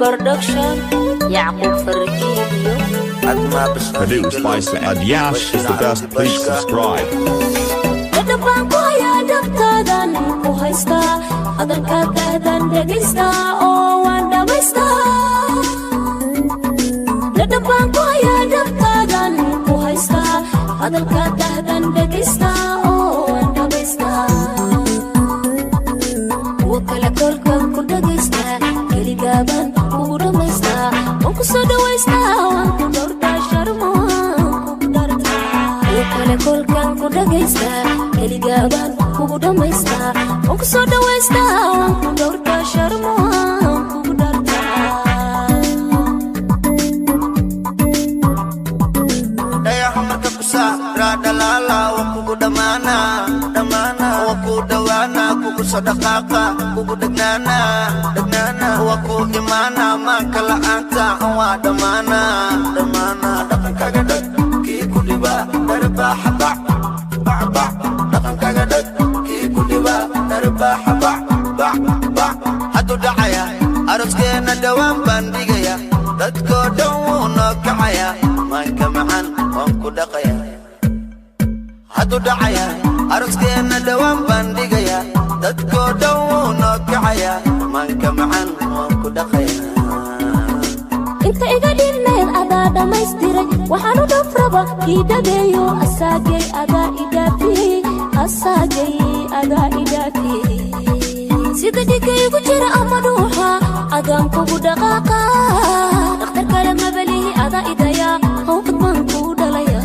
Production Yaqub Farjiyo Produced by Saad Yash is the best, please subscribe. Dadabaan ko haya dabtadan ku haysta hadalka dahdan dhegaysta oo waan dhamaysta Dadabaan ko haya dabtadan ku haysta hadalka dahdan dhegaysta oo waan dhamaysta Wakala kolkan ku dhagaysta keligaban ugu dhamaysta waan ku soo dhawaysta waan ku dhowrta Sharma ku dharta Wakala kolkan ku dhagaysta keligaban ugu dhamaysta waan ku soo dhawaysta waan ku dhowrta Sharma ku dharta Dayaha marka ku saara dhalala waan kugu dhamaana waan ku dhawaana kugu soo dhaqaaqa kugu dhagnaana waan ku imaana maanka la'aanta waa dhamaana dhaqankaga dhag kii ku dhiba darbaaxa bac dhaqankaga dhag kii ku dhiba darbaaxa bac hadduu dhacaya arooskeenna dhawaan baan dhigaya dadkoo dhan wuu noo kacaya maanka macaan waan ku dhaqaya hadduu dhacaya arooskeenna dhawaan baan dhigaya dadkoo dhan wuu noo kacaya maanka macaan waan ku dhaqaya inta iga dhinayd adaa dhamaystiray waxaan u dhafraba kii dhageeyo asaagay adaa idhaafiyey sida dhigaygu jira ama dhuuxa adaan kugu dhaqaaqa dhakhtar kale mabalihi adaa idaya hawqad baan kuu dhalaya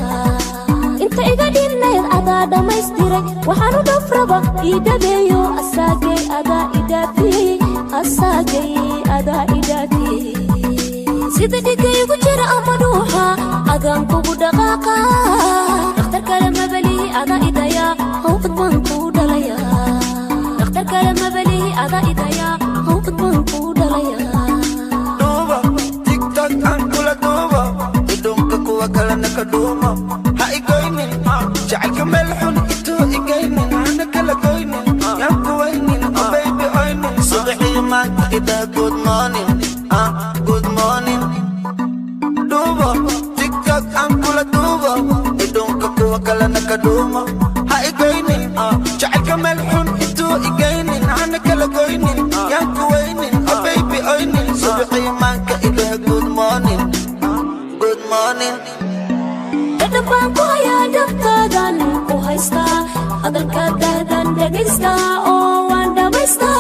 inta iga dhinayd adaa dhamaystiray waxaan u dhafraba kii dhageeyo asaagay adaa idhaafiyey sida dhigaygu jira ama dhuuxa adaan kugu dhaqaaqa dhakhtar kale mabalihi adaa idaya hawqad baan kuu dhalaya dhakhtar kale mabalihi adaa idaya hawqad baan kuu dhalaya duuba tiktok aan kula duuba idhunka kuwa kalena ka dhuuma ha igoynin jacaylka meel xun ituu igaynin hana kala goynin yaan kuwaynin baby oynin subaxii maanta idaa good morning duuba tiktok aan kula duuba idhunka kuwa kalena ka dhuuma ha igoynin jacaylka meel xun ituu igaynin hana kala goynin yaan kuwaynin baby oynin subaxii maanta idaa good morning Dadabaan ko haya dabtadan ku haysta hadalka dahdan dhegaysta oo waan dhamaysta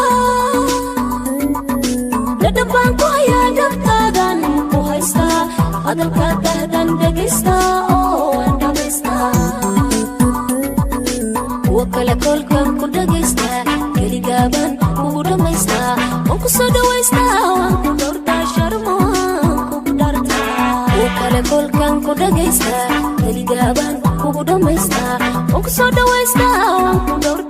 Dadabaan ko haya dabtadan ku haysta hadalka dahdan dhegaysta oo waan dhamaysta Wakala kolkan ku dhagaysta keligaban ugu dhamaysta waan ku soo dhawaysta waan ku dhowrta Sharma ku dharta Wakala kolkan ku dhagaysta keligaban ugu dhamaysta waan ku soo dhawaysta waan ku dhowrta